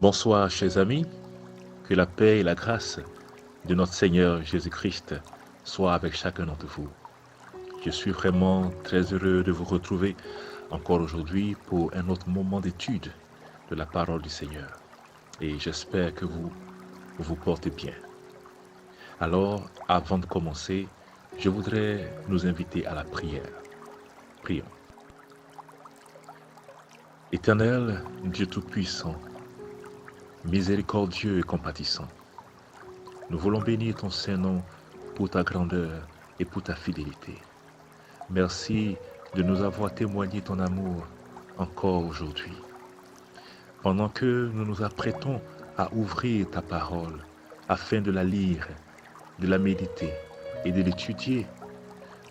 Bonsoir, chers amis. Que la paix et la grâce de notre Seigneur Jésus-Christ soient avec chacun d'entre vous. Je suis vraiment très heureux de vous retrouver encore aujourd'hui pour un autre moment d'étude de la parole du Seigneur. Et j'espère que vous vous portez bien. Alors, avant de commencer, je voudrais nous inviter à la prière. Prions. Éternel, Dieu Tout-Puissant, miséricordieux et compatissant, nous voulons bénir ton Saint-Nom pour ta grandeur et pour ta fidélité. Merci de nous avoir témoigné ton amour encore aujourd'hui. Pendant que nous nous apprêtons à ouvrir ta parole afin de la lire, de la méditer et de l'étudier,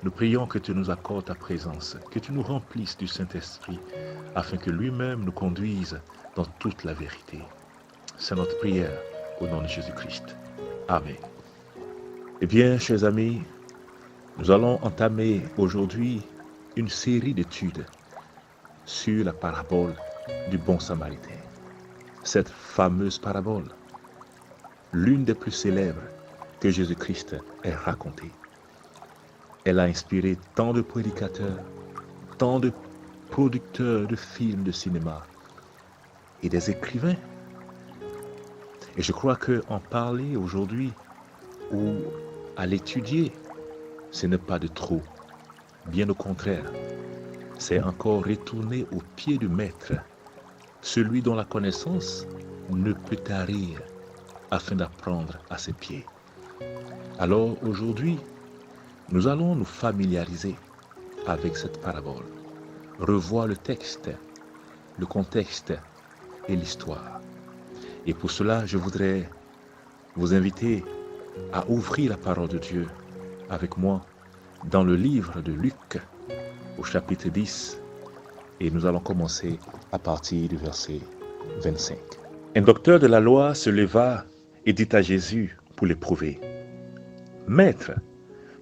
nous prions que tu nous accordes ta présence, que tu nous remplisses du Saint-Esprit afin que lui-même nous conduise dans toute la vérité. C'est notre prière au nom de Jésus-Christ. Amen. Eh bien, chers amis, nous allons entamer aujourd'hui une série d'études sur la parabole du bon samaritain. Cette fameuse parabole, l'une des plus célèbres que Jésus-Christ ait racontée. Elle a inspiré tant de prédicateurs, tant de producteurs de films de cinéma et des écrivains. Et je crois qu'en parler aujourd'hui ou à l'étudier, ce n'est pas de trop. Bien au contraire, c'est encore retourner au pied du maître, celui dont la connaissance ne peut tarir, afin d'apprendre à ses pieds. Alors aujourd'hui, nous allons nous familiariser avec cette parabole, revoir le texte, le contexte et l'histoire. Et pour cela, je voudrais vous inviter à ouvrir la parole de Dieu avec moi dans le livre de Luc au chapitre 10 et nous allons commencer à partir du verset 25. Un docteur de la loi se leva et dit à Jésus pour l'éprouver: Maître,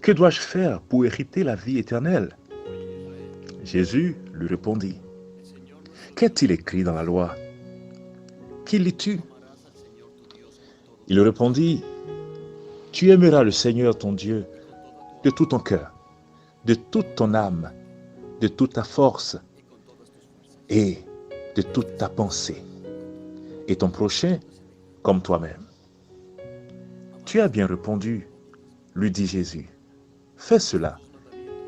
que dois-je faire pour hériter la vie éternelle? Jésus lui répondit: Qu'est-il écrit dans la loi? Qui lis-tu? Il répondit: Tu aimeras le Seigneur ton Dieu de tout ton cœur, de toute ton âme, de toute ta force et de toute ta pensée, et ton prochain comme toi-même. Tu as bien répondu, lui dit Jésus. Fais cela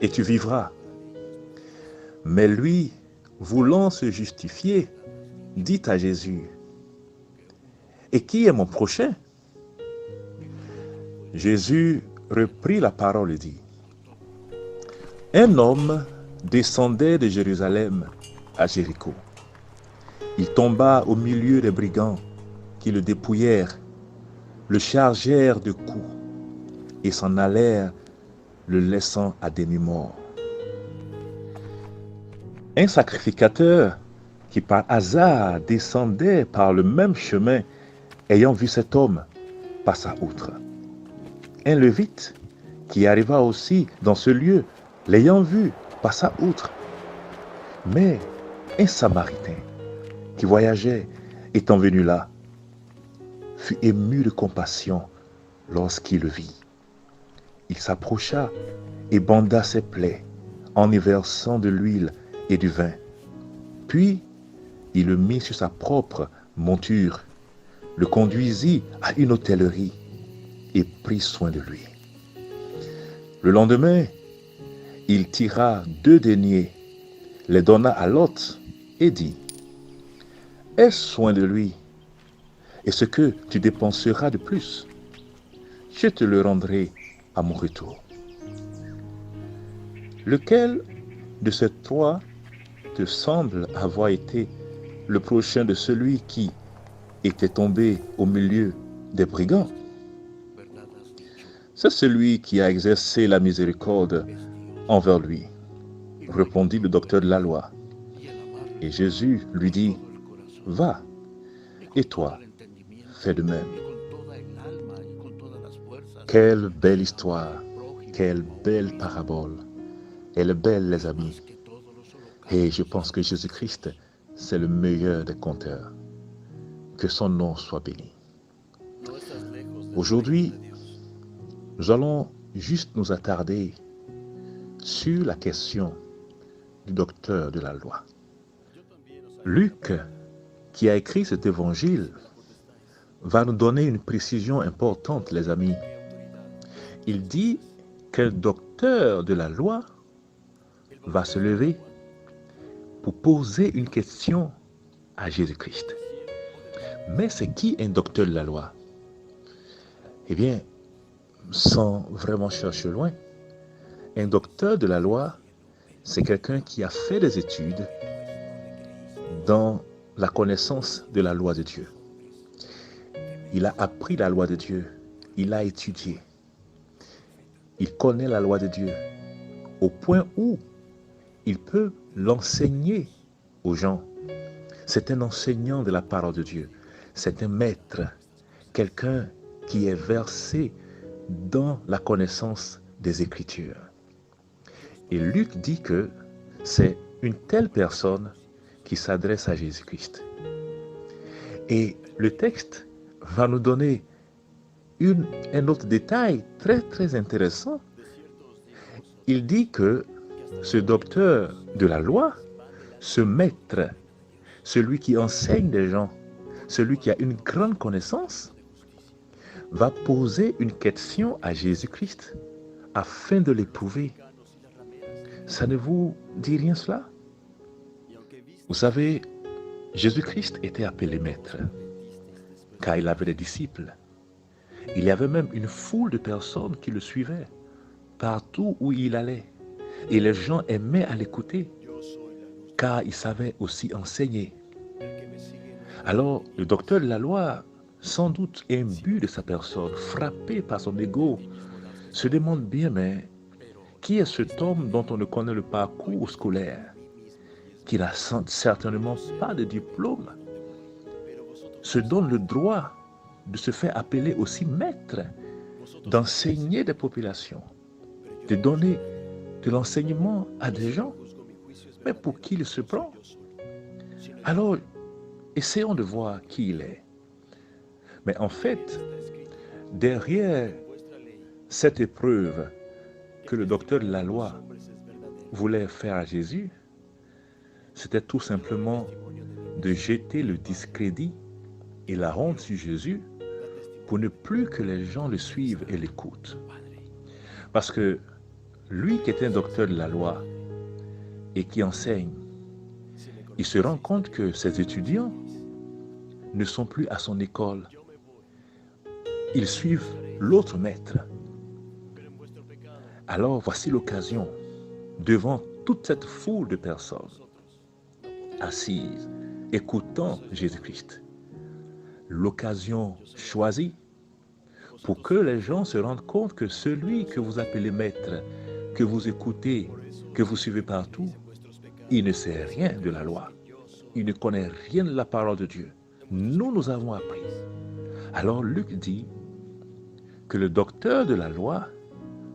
et tu vivras. Mais lui, voulant se justifier, dit à Jésus: Et qui est mon prochain? Jésus reprit la parole et dit: Un homme descendait de Jérusalem à Jéricho. Il tomba au milieu des brigands qui le dépouillèrent, le chargèrent de coups et s'en allèrent, le laissant à demi-mort. Un sacrificateur qui par hasard descendait par le même chemin, ayant vu cet homme, passa outre. Un lévite qui arriva aussi dans ce lieu, l'ayant vu, passa outre. Mais un samaritain qui voyageait, étant venu là, fut ému de compassion lorsqu'il le vit. Il s'approcha et banda ses plaies en y versant de l'huile et du vin. Puis il le mit sur sa propre monture, le conduisit à une hôtellerie et prit soin de lui. Le lendemain, il tira 2 deniers, les donna à l'hôte et dit: Aie soin de lui, et ce que tu dépenseras de plus, je te le rendrai à mon retour. Lequel de ces 3 te semble avoir été le prochain de celui qui était tombé au milieu des brigands? C'est celui qui a exercé la miséricorde envers lui, répondit le docteur de la loi. Et Jésus lui dit: Va, et toi, fais de même. Quelle belle histoire, quelle belle parabole. Elle est belle, les amis. Et je pense que Jésus-Christ, c'est le meilleur des conteurs. Que son nom soit béni. Aujourd'hui, nous allons juste nous attarder sur la question du docteur de la loi. Luc, qui a écrit cet évangile, va nous donner une précision importante, les amis. Il dit qu'un docteur de la loi va se lever pour poser une question à Jésus-Christ. Mais c'est qui un docteur de la loi? Eh bien, sans vraiment chercher loin, un docteur de la loi, c'est quelqu'un qui a fait des études dans la connaissance de la loi de Dieu. Il a appris la loi de Dieu, il a étudié. Il connaît la loi de Dieu au point où il peut l'enseigner aux gens. C'est un enseignant de la parole de Dieu. C'est un maître, quelqu'un qui est versé dans la connaissance des Écritures. Et Luc dit que c'est une telle personne qui s'adresse à Jésus-Christ. Et le texte va nous donner un autre détail très très intéressant. Il dit que ce docteur de la loi, ce maître, celui qui enseigne les gens, celui qui a une grande connaissance, va poser une question à Jésus-Christ afin de l'éprouver. Ça ne vous dit rien cela? Vous savez, Jésus-Christ était appelé maître, car il avait des disciples. Il y avait même une foule de personnes qui le suivaient partout où il allait. Et les gens aimaient à l'écouter, car il savait aussi enseigner. Alors, le docteur de la loi, sans doute imbu de sa personne, frappé par son ego, se demande bien, mais qui est cet homme dont on ne connaît le parcours scolaire, qui n'a certainement pas de diplôme, se donne le droit de se faire appeler aussi maître, d'enseigner des populations, de donner de l'enseignement à des gens, mais pour qui il se prend? Alors, essayons de voir qui il est. Mais en fait, derrière cette épreuve que le docteur de la loi voulait faire à Jésus, c'était tout simplement de jeter le discrédit et la honte sur Jésus pour ne plus que les gens le suivent et l'écoutent. Parce que lui qui est un docteur de la loi et qui enseigne, il se rend compte que ses étudiants ne sont plus à son école. Ils suivent l'autre maître. Alors voici l'occasion, devant toute cette foule de personnes assises, écoutant Jésus-Christ, l'occasion choisie pour que les gens se rendent compte que celui que vous appelez maître, que vous écoutez, que vous suivez partout, il ne sait rien de la loi. Il ne connaît rien de la parole de Dieu. Nous avons appris. Alors Luc dit que le docteur de la loi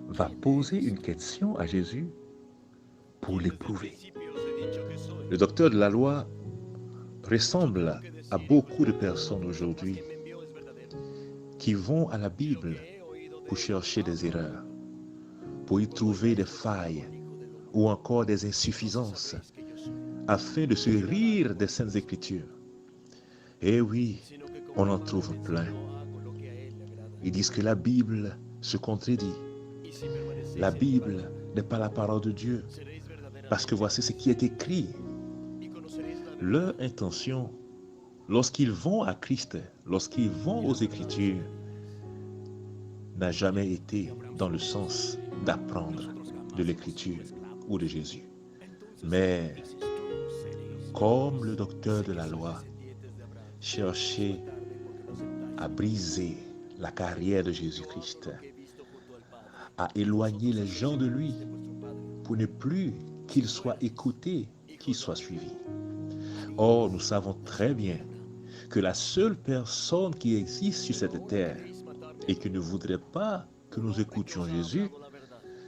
va poser une question à Jésus pour l'éprouver. Le docteur de la loi ressemble à beaucoup de personnes aujourd'hui qui vont à la Bible pour chercher des erreurs, pour y trouver des failles ou encore des insuffisances, afin de se rire des Saintes Écritures. Eh oui, on en trouve plein. Ils disent que la Bible se contredit. La Bible n'est pas la parole de Dieu, parce que voici ce qui est écrit. Leur intention, lorsqu'ils vont à Christ, lorsqu'ils vont aux Écritures, n'a jamais été dans le sens d'apprendre de l'Écriture ou de Jésus. Mais, comme le docteur de la loi cherchait à briser la carrière de Jésus-Christ, à éloigner les gens de lui pour ne plus qu'il soit écouté, qu'il soit suivi. Or, nous savons très bien que la seule personne qui existe sur cette terre et qui ne voudrait pas que nous écoutions Jésus,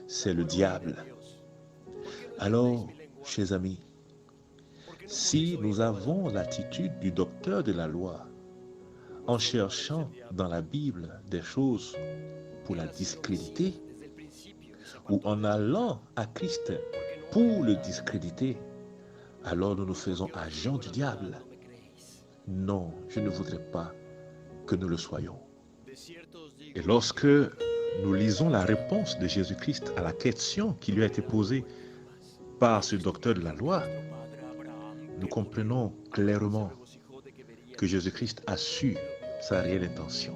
c'est le diable. Alors, chers amis, si nous avons l'attitude du docteur de la loi, en cherchant dans la Bible des choses pour la discréditer, ou en allant à Christ pour le discréditer, alors nous nous faisons agents du diable. Non, je ne voudrais pas que nous le soyons. Et lorsque nous lisons la réponse de Jésus-Christ à la question qui lui a été posée par ce docteur de la loi, nous comprenons clairement que Jésus-Christ a su sa réelle intention.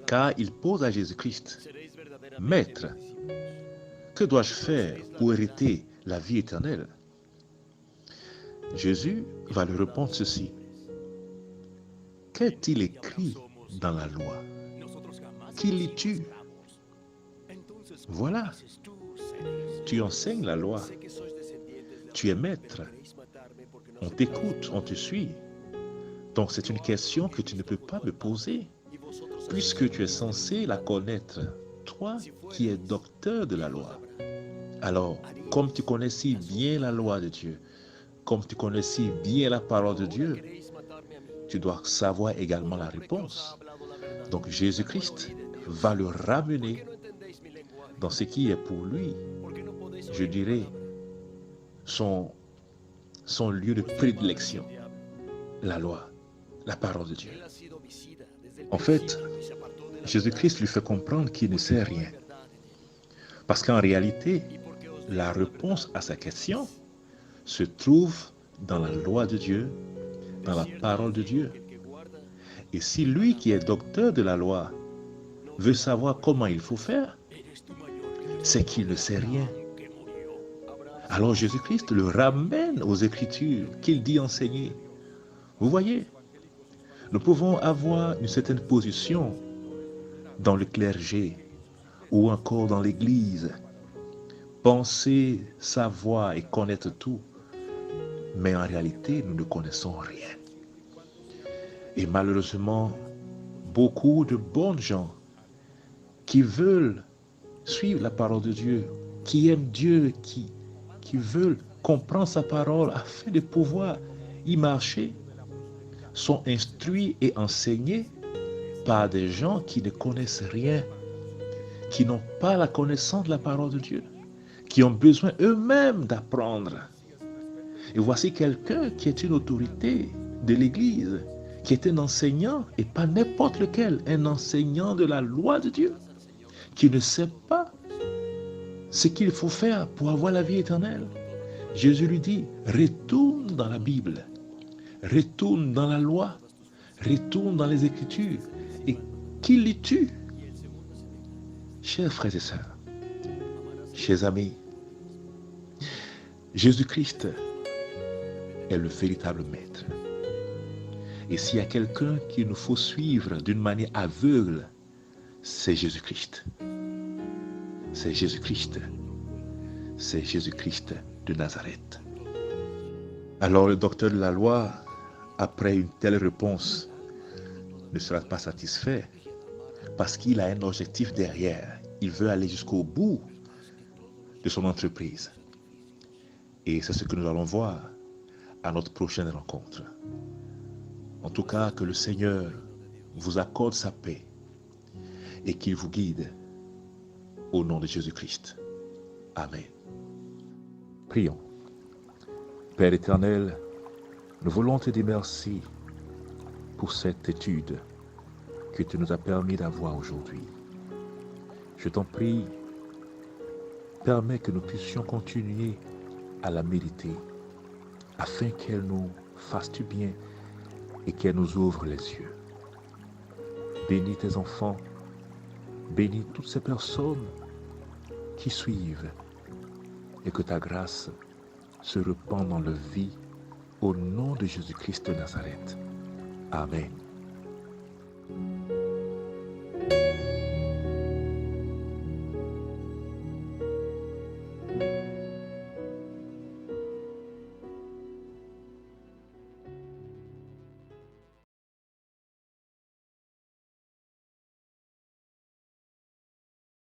Car il pose à Jésus-Christ, « Maître, que dois-je faire pour hériter la vie éternelle ?» Jésus va lui répondre ceci. « Qu'est-il écrit dans la loi? Qui lis-tu? » Voilà, tu enseignes la loi. Tu es maître. On t'écoute, on te suit. Donc c'est une question que tu ne peux pas me poser, puisque tu es censé la connaître, toi qui es docteur de la loi. Alors, comme tu connais si bien la loi de Dieu, comme tu connais si bien la parole de Dieu, tu dois savoir également la réponse. Donc Jésus-Christ va le ramener dans ce qui est pour lui, je dirais, son lieu de prédilection, la loi, la parole de Dieu. En fait, Jésus-Christ lui fait comprendre qu'il ne sait rien. Parce qu'en réalité, la réponse à sa question se trouve dans la loi de Dieu, dans la parole de Dieu. Et si lui qui est docteur de la loi veut savoir comment il faut faire, c'est qu'il ne sait rien. Alors Jésus-Christ le ramène aux Écritures qu'il dit enseigner. Vous voyez, nous pouvons avoir une certaine position dans le clergé ou encore dans l'Église, penser, savoir et connaître tout, mais en réalité, nous ne connaissons rien. Et malheureusement, beaucoup de bonnes gens qui veulent suivre la parole de Dieu, qui aiment Dieu, qui veulent comprendre sa parole afin de pouvoir y marcher, sont instruits et enseignés par des gens qui ne connaissent rien, qui n'ont pas la connaissance de la parole de Dieu, qui ont besoin eux-mêmes d'apprendre. Et voici quelqu'un qui est une autorité de l'Église, qui est un enseignant, et pas n'importe lequel, un enseignant de la loi de Dieu, qui ne sait pas ce qu'il faut faire pour avoir la vie éternelle. Jésus lui dit, retourne dans la Bible, retourne dans la loi, retourne dans les Écritures. Et qui lis-tu? Chers frères et sœurs, chers amis, Jésus-Christ est le véritable maître. Et s'il y a quelqu'un qu'il nous faut suivre d'une manière aveugle, c'est Jésus-Christ. C'est Jésus-Christ. C'est Jésus-Christ de Nazareth. Alors le docteur de la loi, après une telle réponse, ne sera pas satisfait parce qu'il a un objectif derrière. Il veut aller jusqu'au bout de son entreprise. Et c'est ce que nous allons voir à notre prochaine rencontre. En tout cas, que le Seigneur vous accorde sa paix et qu'il vous guide au nom de Jésus-Christ. Amen. Prions. Père éternel, nous voulons te dire merci pour cette étude que tu nous as permis d'avoir aujourd'hui. Je t'en prie, permets que nous puissions continuer à la méditer afin qu'elle nous fasse du bien et qu'elle nous ouvre les yeux. Bénis tes enfants, bénis toutes ces personnes qui suivent et que ta grâce se répande dans leur vie au nom de Jésus-Christ de Nazareth. Amen.